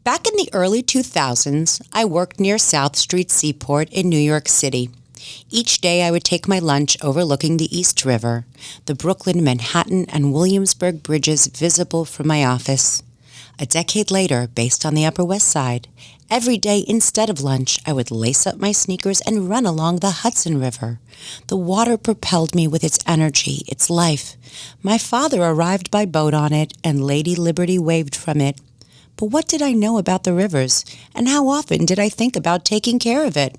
Back in the early 2000s, I worked near South Street Seaport in New York City. Each day I would take my lunch overlooking the East River, the Brooklyn, Manhattan, and Williamsburg bridges visible from my office. A decade later, based on the Upper West Side, every day instead of lunch, I would lace up my sneakers and run along the Hudson River. The water propelled me with its energy, its life. My father arrived by boat on it, and Lady Liberty waved from it. But what did I know about the rivers, and how often did I think about taking care of it?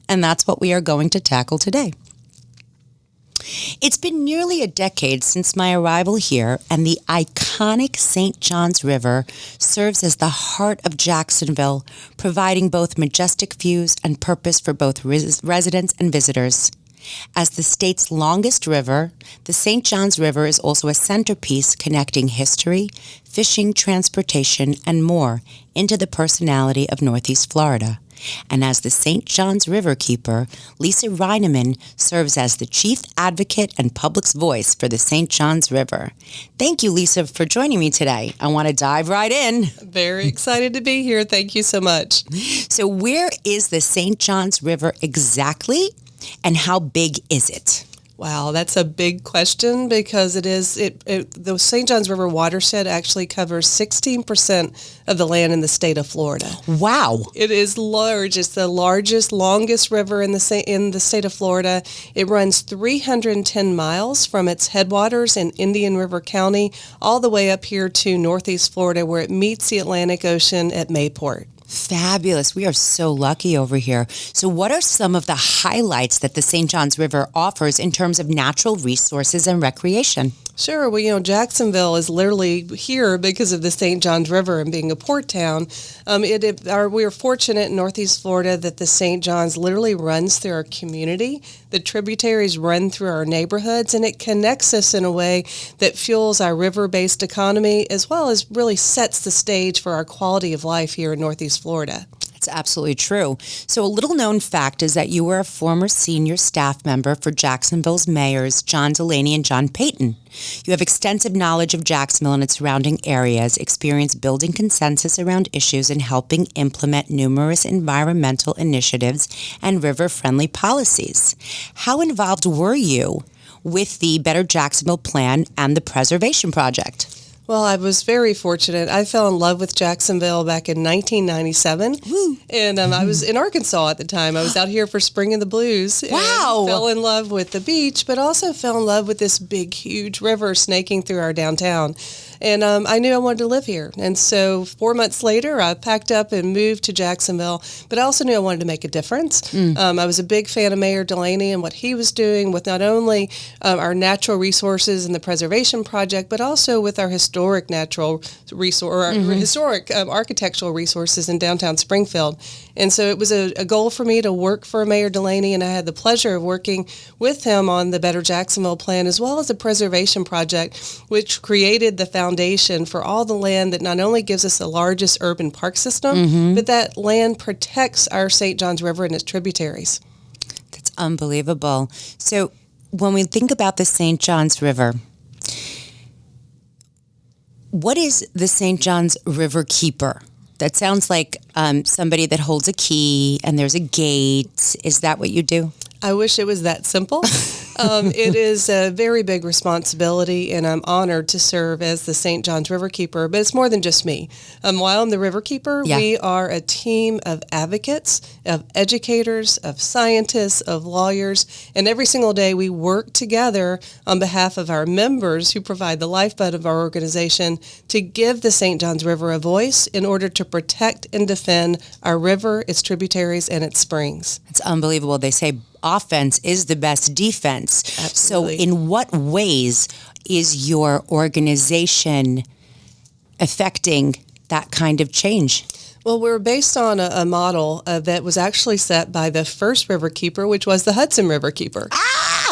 And that's what we are going to tackle today. It's been nearly a decade since my arrival here, and the iconic St. Johns River serves as the heart of Jacksonville, providing both majestic views and purpose for both residents and visitors. As the state's longest river, the St. Johns River is also a centerpiece connecting history, fishing, transportation, and more into the personality of Northeast Florida. And as the St. Johns Riverkeeper, Lisa Rinaman serves as the chief advocate and public's voice for the St. Johns River. Thank you, Lisa, for joining me today. I want to dive right in. Very excited to be here. Thank you so much. So where is the St. Johns River exactly, and how big is it? Wow, that's a big question because the St. Johns River watershed actually covers 16% of the land in the state of Florida. Wow. It is large. It's the largest, longest river in the state of Florida. It runs 310 miles from its headwaters in Indian River County all the way up here to Northeast Florida where it meets the Atlantic Ocean at Mayport. Fabulous. We are so lucky over here. So what are some of the highlights that the St. Johns River offers in terms of natural resources and recreation? Sure. Well, Jacksonville is literally here because of the St. Johns River and being a port town. We are fortunate in Northeast Florida that the St. Johns literally runs through our community. The tributaries run through our neighborhoods, and it connects us in a way that fuels our river-based economy as well as really sets the stage for our quality of life here in Northeast Florida. It's absolutely true. So a little known fact is that you were a former senior staff member for Jacksonville's mayors, John Delaney and John Payton. You have extensive knowledge of Jacksonville and its surrounding areas, experience building consensus around issues, and helping implement numerous environmental initiatives and river-friendly policies. How involved were you with the Better Jacksonville Plan and the Preservation Project? Well, I was very fortunate. I fell in love with Jacksonville back in 1997, and I was in Arkansas at the time. I was out here for Spring in the Blues. Wow! And fell in love with the beach, but also fell in love with this big, huge river snaking through our downtown. And I knew I wanted to live here. And so 4 months later, I packed up and moved to Jacksonville. But I also knew I wanted to make a difference. I was a big fan of Mayor Delaney and what he was doing with not only our natural resources and the Preservation Project, but also with our historic natural resource, historic architectural resources in downtown Springfield. And so it was a goal for me to work for Mayor Delaney, and I had the pleasure of working with him on the Better Jacksonville Plan as well as the Preservation Project, which created the foundation for all the land that not only gives us the largest urban park system, but that land protects our St. Johns River and its tributaries. That's unbelievable. So when we think about the St. Johns River, what is the St. Johns Riverkeeper? That sounds like somebody that holds a key and there's a gate. Is that what you do? I wish it was that simple. It is a very big responsibility, and I'm honored to serve as the St. Johns Riverkeeper, but it's more than just me. While I'm the Riverkeeper, we are a team of advocates, of educators, of scientists, of lawyers, and every single day we work together on behalf of our members who provide the lifeblood of our organization to give the St. Johns River a voice in order to protect and defend our river, its tributaries, and its springs. It's unbelievable. They say offense is the best defense. Absolutely. So in what ways is your organization affecting that kind of change? Well, we're based on a model that was actually set by the first Riverkeeper, which was the Hudson Riverkeeper.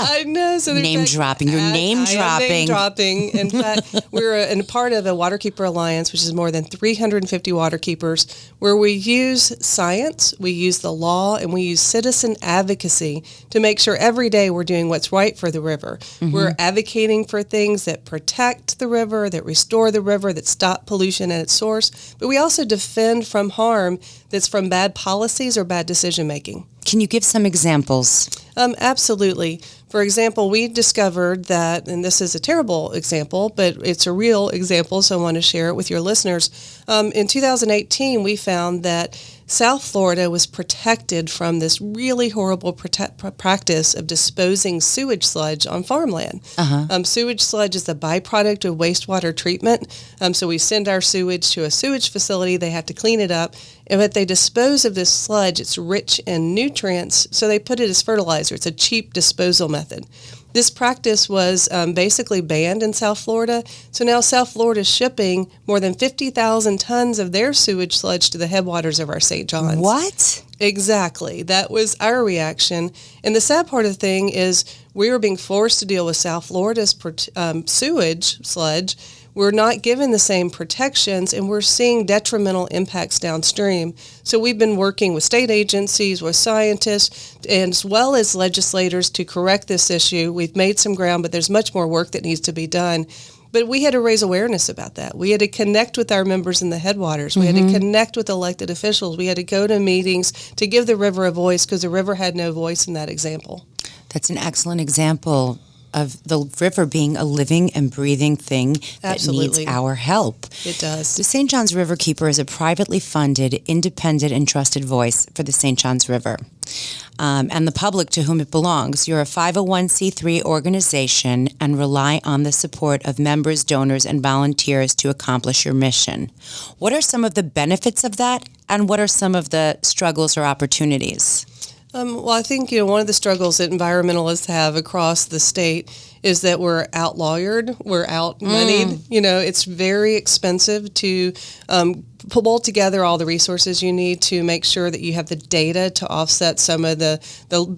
I know. So name dropping. You're name dropping. Name dropping. In fact, we're a part of a Waterkeeper Alliance, which is more than 350 waterkeepers, where we use science, we use the law, and we use citizen advocacy to make sure every day we're doing what's right for the river. Mm-hmm. We're advocating for things that protect the river, that restore the river, that stop pollution at its source, but we also defend from harm that's from bad policies or bad decision making. Can you give some examples? Absolutely. For example, we discovered that, and this is a terrible example, but it's a real example, so I want to share it with your listeners. In 2018, we found that South Florida was protected from this really horrible practice of disposing sewage sludge on farmland. Uh-huh. Sewage sludge is a byproduct of wastewater treatment. So we send our sewage to a sewage facility. They have to clean it up. And if they dispose of this sludge, it's rich in nutrients, so they put it as fertilizer. It's a cheap disposal method. This practice was basically banned in South Florida. So now South Florida is shipping more than 50,000 tons of their sewage sludge to the headwaters of our St. John's. What? Exactly. That was our reaction. And the sad part of the thing is we were being forced to deal with South Florida's sewage sludge. We're not given the same protections, and we're seeing detrimental impacts downstream. So we've been working with state agencies, with scientists, and as well as legislators to correct this issue. We've made some ground, but there's much more work that needs to be done. But we had to raise awareness about that. We had to connect with our members in the headwaters. We had to connect with elected officials. We had to go to meetings to give the river a voice, because the river had no voice in that example. That's an excellent example of the river being a living and breathing thing that Absolutely. Needs our help. It does. The St. John's Riverkeeper is a privately funded, independent, and trusted voice for the St. John's River and the public to whom it belongs. You're a 501c3 organization and rely on the support of members, donors, and volunteers to accomplish your mission. What are some of the benefits of that, and what are some of the struggles or opportunities? Well, I think, one of the struggles that environmentalists have across the state is that we're out-lawyered, we're out-moneyed. It's very expensive to pull together all the resources you need to make sure that you have the data to offset some of the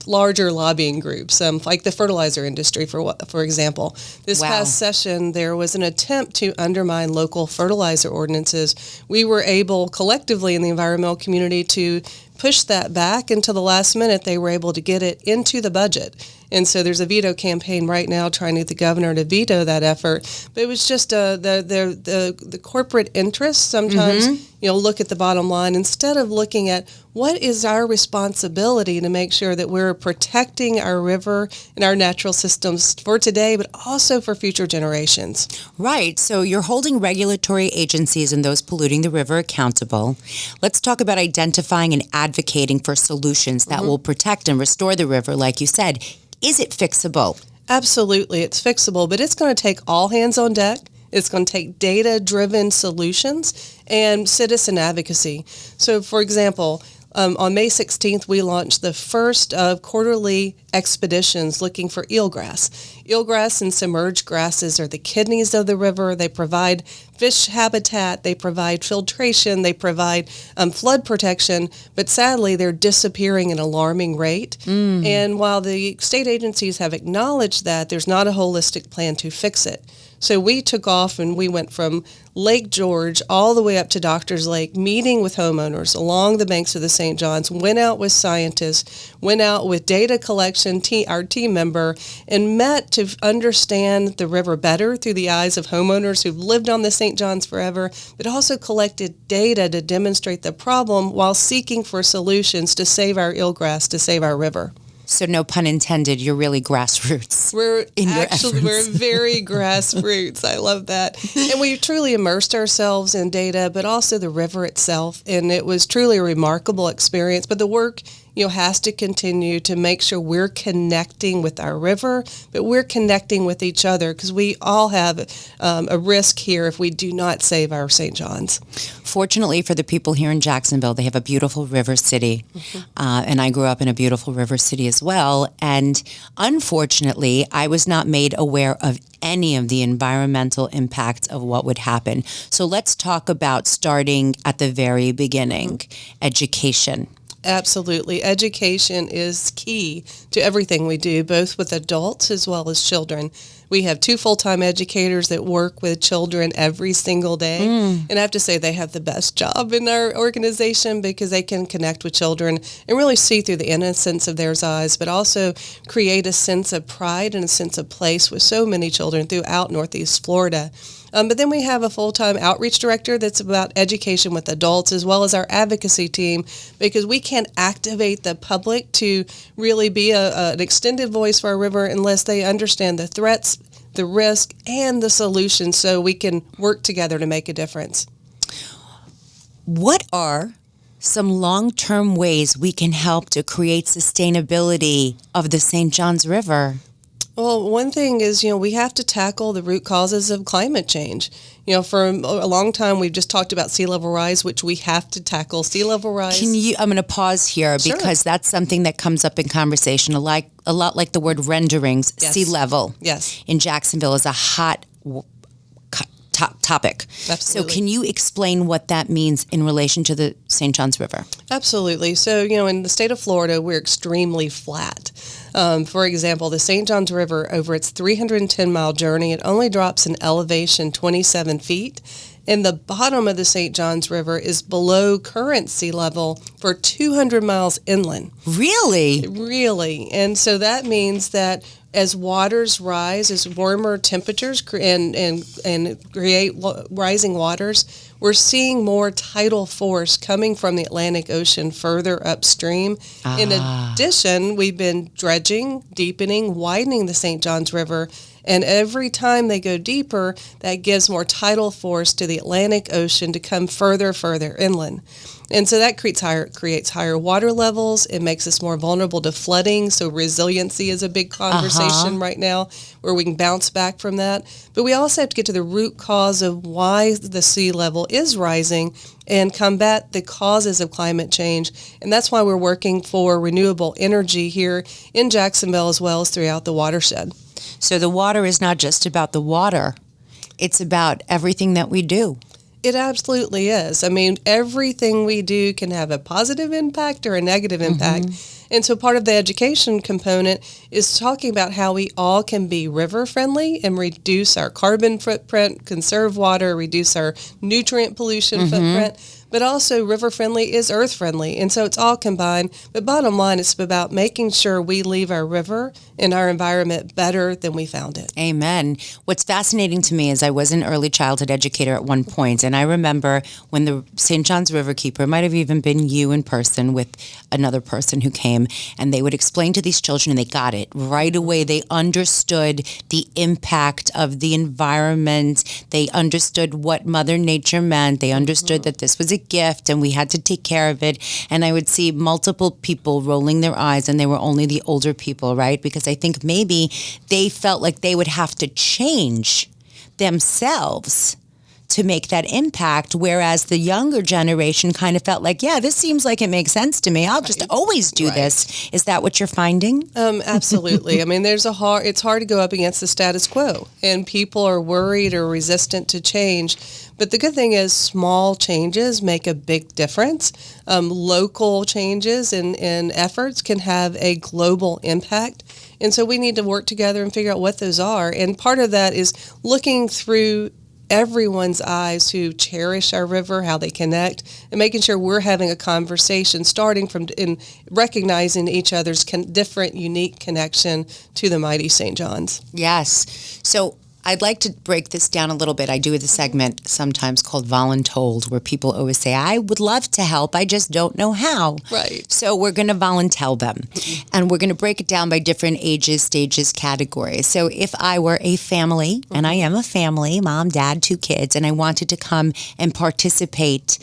larger lobbying groups, like the fertilizer industry, for example. This past session, there was an attempt to undermine local fertilizer ordinances. We were able, collectively in the environmental community, to push that back until the last minute. They were able to get it into the budget. And so there's a veto campaign right now trying to get the governor to veto that effort. But it was just the corporate interests sometimes, look at the bottom line instead of looking at what is our responsibility to make sure that we're protecting our river and our natural systems for today, but also for future generations. Right. So you're holding regulatory agencies and those polluting the river accountable. Let's talk about identifying and advocating for solutions that will protect and restore the river, like you said. Is it fixable? Absolutely, it's fixable, but it's going to take all hands on deck. It's going to take data-driven solutions and citizen advocacy. So, for example, on May 16th, we launched the first of quarterly expeditions looking for eelgrass. Eelgrass and submerged grasses are the kidneys of the river. They provide fish habitat, they provide filtration, they provide flood protection, but sadly they're disappearing at an alarming rate. And while the state agencies have acknowledged that, there's not a holistic plan to fix it. So we took off and we went from Lake George all the way up to Doctors Lake, meeting with homeowners along the banks of the St. John's, went out with scientists, went out with data collection, our team member, and met to understand the river better through the eyes of homeowners who've lived on the St. John's forever, but also collected data to demonstrate the problem while seeking for solutions to save our eelgrass, to save our river. So no pun intended, you're really grassroots. We're very grassroots. I love that. And we truly immersed ourselves in data, but also the river itself. And it was truly a remarkable experience. But the work, has to continue to make sure we're connecting with our river, but we're connecting with each other, because we all have a risk here if we do not save our St. John's. Fortunately for the people here in Jacksonville, they have a beautiful river city. And I grew up in a beautiful river city as well. And unfortunately, I was not made aware of any of the environmental impacts of what would happen. So let's talk about starting at the very beginning, education. Absolutely. Education is key to everything we do, both with adults as well as children. We have 2 full-time educators that work with children every single day. And I have to say they have the best job in our organization because they can connect with children and really see through the innocence of their eyes, but also create a sense of pride and a sense of place with so many children throughout Northeast Florida. But then we have a full-time outreach director that's about education with adults, as well as our advocacy team, because we can't activate the public to really be an extended voice for our river unless they understand the threats, the risk, and the solutions, so we can work together to make a difference. What are some long-term ways we can help to create sustainability of the St. Johns River? Well, one thing is, we have to tackle the root causes of climate change. For a long time, we've just talked about sea level rise, which we have to tackle. Sea level rise. I'm going to pause here because that's something that comes up in conversation, a lot like the word renderings. Yes. Sea level in Jacksonville is a hot topic. Absolutely. So can you explain what that means in relation to the St. Johns River? Absolutely. So, in the state of Florida, we're extremely flat. For example, the St. Johns River, over its 310-mile journey, it only drops in elevation 27 feet. And the bottom of the St. Johns River is below current sea level for 200 miles inland. Really? Really. And so that means that as waters rise, as warmer temperatures and create rising waters, we're seeing more tidal force coming from the Atlantic Ocean further upstream. In addition, we've been dredging, deepening, widening the St. Johns River, and every time they go deeper, that gives more tidal force to the Atlantic Ocean to come further inland. And so that creates higher water levels. It makes us more vulnerable to flooding. So resiliency is a big conversation right now where we can bounce back from that. But we also have to get to the root cause of why the sea level is rising and combat the causes of climate change. And that's why we're working for renewable energy here in Jacksonville as well as throughout the watershed. So the water is not just about the water. It's about everything that we do. It absolutely is. I mean, everything we do can have a positive impact or a negative impact. And so part of the education component is talking about how we all can be river friendly and reduce our carbon footprint, conserve water, reduce our nutrient pollution footprint. But also river friendly is earth friendly. And so it's all combined. But bottom line, it's about making sure we leave our river and our environment better than we found it. Amen. What's fascinating to me is I was an early childhood educator at one point, and I remember when the St. John's Riverkeeper, might have even been you in person with another person who came, and they would explain to these children, and they got it right away. They understood the impact of the environment. They understood what Mother Nature meant. They understood that this was a gift and we had to take care of it. And I would see multiple people rolling their eyes, and they were only the older people, right? Because I think maybe they felt like they would have to change themselves to make that impact, whereas the younger generation kind of felt like, yeah, this seems like it makes sense to me. I'll just always do this. Is that what you're finding? Absolutely. I mean, it's hard to go up against the status quo, and people are worried or resistant to change. But the good thing is small changes make a big difference. Local changes and efforts can have a global impact. And so we need to work together and figure out what those are. And part of that is looking through everyone's eyes who cherish our river, how they connect, and making sure we're having a conversation starting from in recognizing each other's different, unique connection to the mighty St. John's. Yes. So I'd like to break this down a little bit. I do a segment sometimes called Voluntold, where people always say, I would love to help, I just don't know how. Right. So we're going to volunteer them. And we're going to break it down by different ages, stages, categories. So if I were a family, and I am a family, mom, dad, 2 kids, and I wanted to come and participate,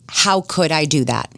how could I do that?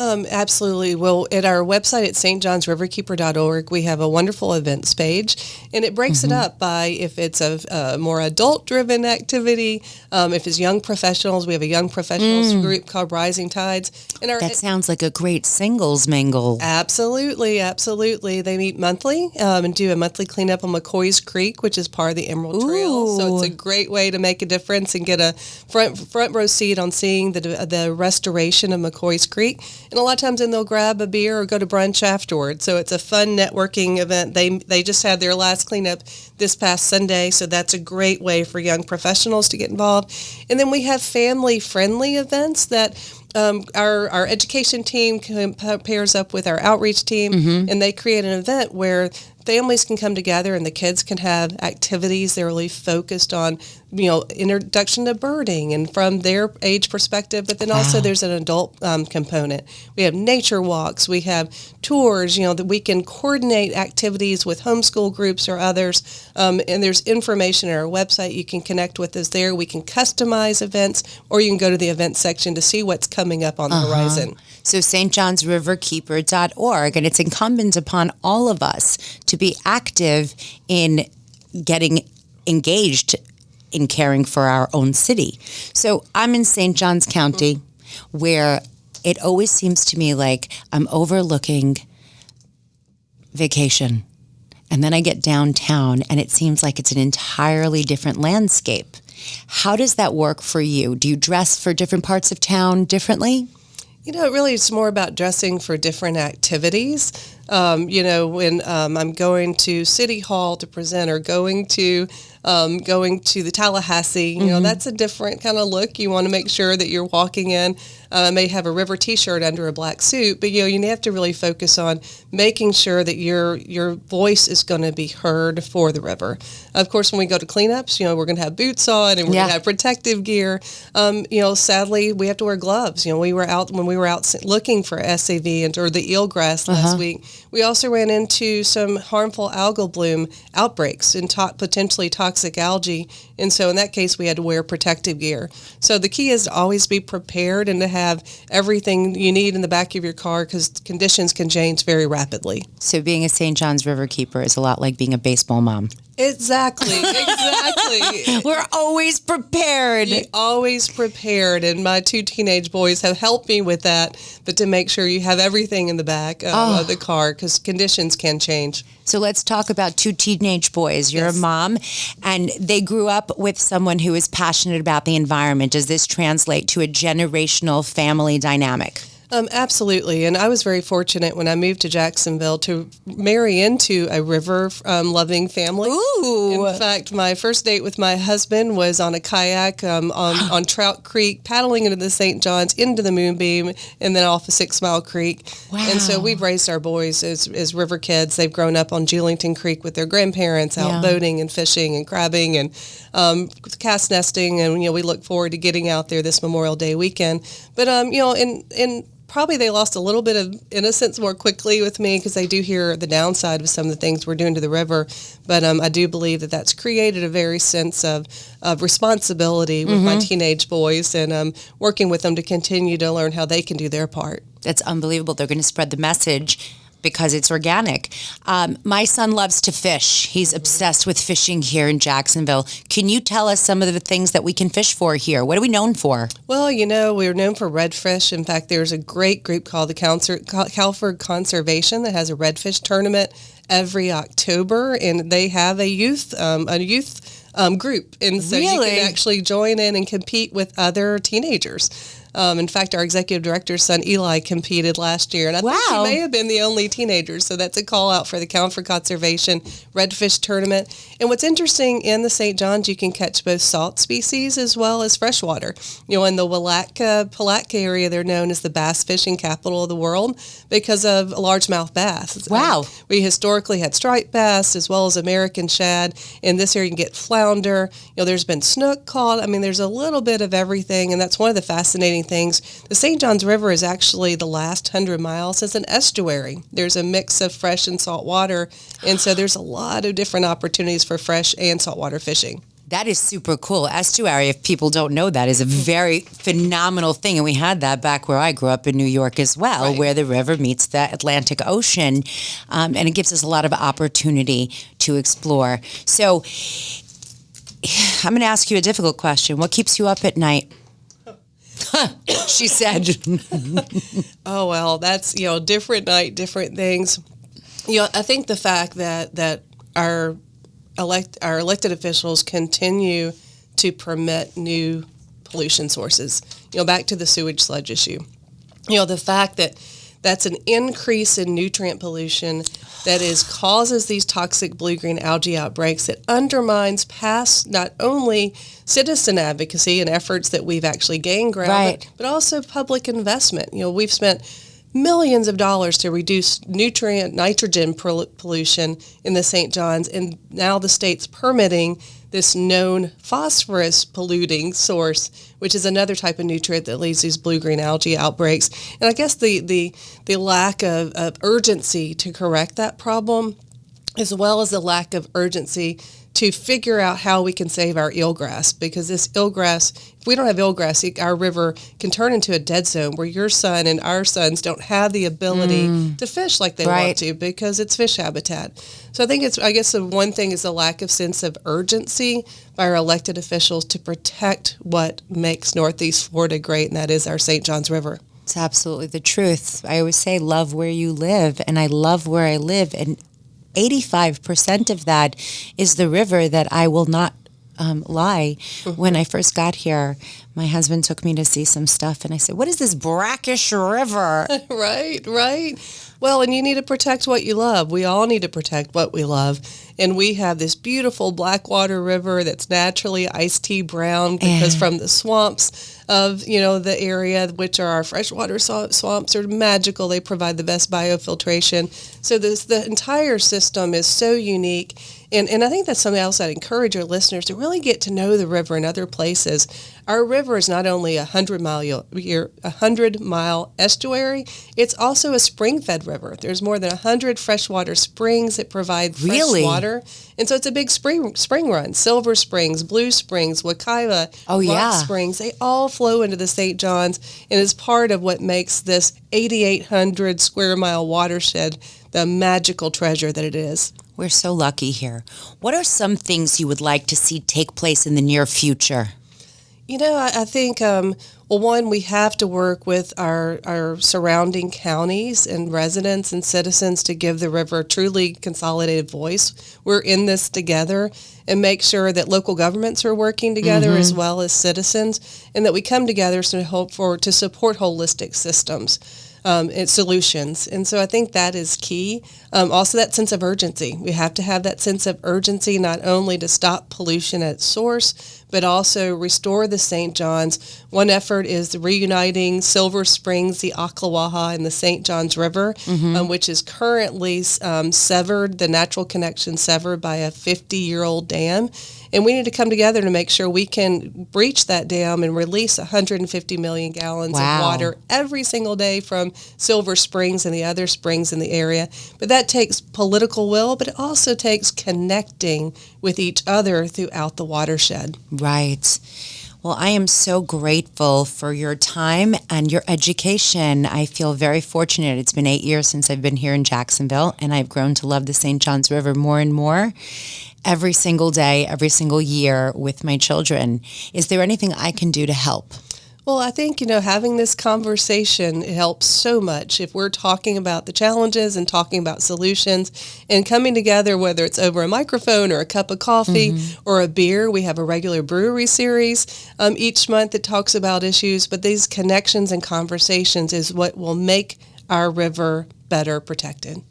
Absolutely. Well, at our website at stjohnsriverkeeper.org, we have a wonderful events page, and it breaks it up by if it's a more adult-driven activity, if it's young professionals. We have a young professionals group called Rising Tides. And that sounds like a great singles mingle. Absolutely, absolutely. They meet monthly and do a monthly cleanup on McCoy's Creek, which is part of the Emerald Trail. So it's a great way to make a difference and get a front row seat on seeing the restoration of McCoy's Creek. And a lot of times then they'll grab a beer or go to brunch afterward. So it's a fun networking event. They just had their last cleanup this past Sunday, so that's a great way for young professionals to get involved. And then we have family-friendly events that our education team pairs up with our outreach team, and they create an event where families can come together and the kids can have activities. They're really focused on, introduction to birding and from their age perspective, but then also there's an adult component. We have nature walks. We have tours, that we can coordinate activities with homeschool groups or others. And there's information on our website. You can connect with us there. We can customize events, or you can go to the event section to see what's coming up on the horizon. So stjohnsriverkeeper.org, and it's incumbent upon all of us to be active in getting engaged in caring for our own city. So I'm in St. Johns County, where it always seems to me like I'm overlooking vacation. And then I get downtown, and it seems like it's an entirely different landscape. How does that work for you? Do you dress for different parts of town differently? It really is more about dressing for different activities. When I'm going to City Hall to present, or going to the Tallahassee, that's a different kind of look. You want to make sure that you're walking in. I may have a river T-shirt under a black suit, but you have to really focus on making sure that your voice is going to be heard for the river. Of course, when we go to cleanups, we're going to have boots on and we're going to have protective gear. Sadly, we have to wear gloves. When we were out looking for SAV or the eelgrass last week, we also ran into some harmful algal bloom outbreaks and potentially toxic algae. And so in that case, we had to wear protective gear. So the key is to always be prepared and to have everything you need in the back of your car, because conditions can change very rapidly. So being a St. Johns Riverkeeper is a lot like being a baseball mom. Exactly. We're always prepared. Always prepared. And my two teenage boys have helped me with that, but to make sure you have everything in the back of the car, because conditions can change. So let's talk about two teenage boys. You're a mom, and they grew up with someone who is passionate about the environment. Does this translate to a generational family dynamic? Absolutely. And I was very fortunate when I moved to Jacksonville to marry into a river loving family. Ooh. In fact, my first date with my husband was on a kayak on Trout Creek, paddling into the St. Johns, into the Moonbeam, and then off of 6 Mile Creek. Wow. And so we've raised our boys as river kids. They've grown up on Julington Creek with their grandparents, out boating and fishing and crabbing and cast nesting. And, we look forward to getting out there this Memorial Day weekend. But, in probably they lost a little bit of innocence more quickly with me, because they do hear the downside of some of the things we're doing to the river. But I do believe that that's created a very sense of responsibility with my teenage boys, and working with them to continue to learn how they can do their part. That's unbelievable. They're going to spread the message because it's organic. My son loves to fish. He's obsessed with fishing here in Jacksonville. Can you tell us some of the things that we can fish for here? What are we known for? Well, we're known for redfish. In fact, there's a great group called the Calford Conservation that has a redfish tournament every October, and they have a youth group. And so you can actually join in and compete with other teenagers. In fact, our executive director's son, Eli, competed last year. And I think he may have been the only teenager. So that's a call out for the Calford Conservation Redfish Tournament. And what's interesting, in the St. Johns, you can catch both salt species as well as freshwater. In the Palatka area, they're known as the bass fishing capital of the world because of largemouth bass. Wow. We historically had striped bass as well as American shad. In this area, you can get flounder. There's been snook caught. There's a little bit of everything. And that's one of the fascinating things. The St. Johns River is actually the last 100 miles as an estuary. There's a mix of fresh and salt water, and so there's a lot of different opportunities for fresh and saltwater fishing. That is super cool. Estuary, if people don't know that, is a very phenomenal thing. And we had that back where I grew up in New York as well, where the river meets the Atlantic Ocean. And it gives us a lot of opportunity to explore. So I'm going to ask you a difficult question. What keeps you up at night? She said. Oh, well, that's, different night, different things. I think the fact that our elected officials continue to permit new pollution sources, back to the sewage sludge issue. The fact that that's an increase in nutrient pollution that causes these toxic blue-green algae outbreaks that undermines past not only citizen advocacy and efforts that we've actually gained ground, but also public investment. We've spent millions of dollars to reduce nitrogen pollution in the St. Johns, and now the state's permitting this known phosphorus polluting source, which is another type of nutrient that leads these blue-green algae outbreaks. And I guess the lack of urgency to correct that problem, as well as the lack of urgency to figure out how we can save our eelgrass, because this eelgrass, if we don't have eelgrass, our river can turn into a dead zone where your son and our sons don't have the ability to fish like they want to, because it's fish habitat. So I guess the one thing is the lack of sense of urgency by our elected officials to protect what makes Northeast Florida great, and that is our St. Johns River. It's absolutely the truth. I always say, love where you live, and I love where I live, and 85% of that is the river that I will not lie. When I first got here, my husband took me to see some stuff, and I said, what is this brackish river? Right. Well, and you need to protect what you love. We all need to protect what we love. And we have this beautiful Blackwater River that's naturally iced tea brown because from the swamps of, the area, which are our freshwater swamps, are magical. They provide the best biofiltration. So the entire system is so unique. And I think that's something else I'd encourage our listeners to really get to know the river in other places. Our river is not only a 100-mile estuary, it's also a spring-fed river. There's more than 100 freshwater springs that provide fresh water. And so it's a big spring run. Silver Springs, Blue Springs, Wekiva, Rock Springs, they all flow into the St. Johns and is part of what makes this 8,800 square mile watershed the magical treasure that it is. We're so lucky here. What are some things you would like to see take place in the near future? I think, one, we have to work with our surrounding counties and residents and citizens to give the river a truly consolidated voice. We're in this together, and make sure that local governments are working together as well as citizens, and that we come together to support holistic systems. And solutions. And so I think that is key. Also that sense of urgency. We have to have that sense of urgency not only to stop pollution at its source, but also restore the St. Johns. One effort is reuniting Silver Springs, the Ocklawaha, and the St. Johns River, which is currently severed, the natural connection severed by a 50-year-old dam. And we need to come together to make sure we can breach that dam and release 150 million gallons of water every single day from Silver Springs and the other springs in the area. But that takes political will, but it also takes connecting with each other throughout the watershed. Right. Well, I am so grateful for your time and your education. I feel very fortunate. It's been 8 years since I've been here in Jacksonville, and I've grown to love the St. Johns River more and more every single day, every single year with my children. Is there anything I can do to help? Well, I think, having this conversation helps so much. If we're talking about the challenges and talking about solutions and coming together, whether it's over a microphone or a cup of coffee or a beer. We have a regular brewery series each month that talks about issues, but these connections and conversations is what will make our river better protected.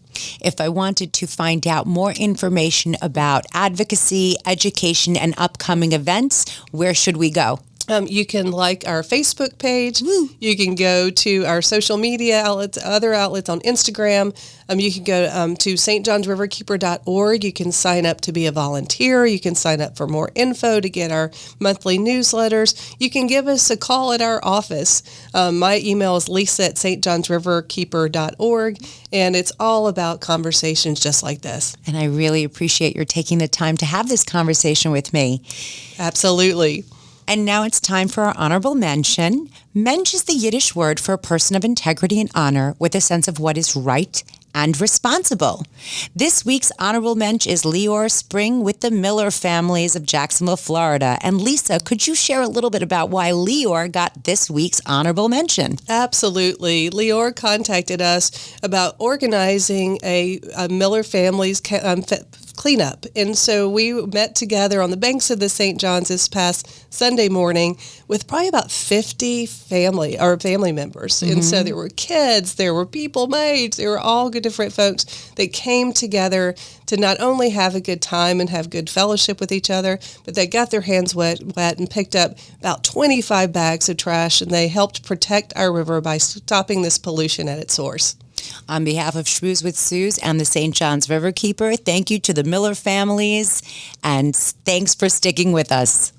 If I wanted to find out more information about advocacy, education, and upcoming events, where should we go? You can like our Facebook page. You can go to our social media outlets, other outlets on Instagram. You can go to stjohnsriverkeeper.org. You can sign up to be a volunteer. You can sign up for more info to get our monthly newsletters. You can give us a call at our office. My email is lisa@stjohnsriverkeeper.org, and it's all about conversations just like this. And I really appreciate your taking the time to have this conversation with me. Absolutely. And now it's time for our honorable mention. Mensch is the Yiddish word for a person of integrity and honor with a sense of what is right and responsible. This week's honorable mensch is Leor Spring with the Miller families of Jacksonville, Florida. And Lisa, could you share a little bit about why Leor got this week's honorable mention? Absolutely. Leor contacted us about organizing a Miller families cleanup. And so we met together on the banks of the St. Johns this past Sunday morning with probably about 50 family members. And so there were kids, there were people maids, there were all good different folks that came together to not only have a good time and have good fellowship with each other, but they got their hands wet and picked up about 25 bags of trash, and they helped protect our river by stopping this pollution at its source. On behalf of Schmooze with Suze and the St. John's Riverkeeper, thank you to the Miller families, and thanks for sticking with us.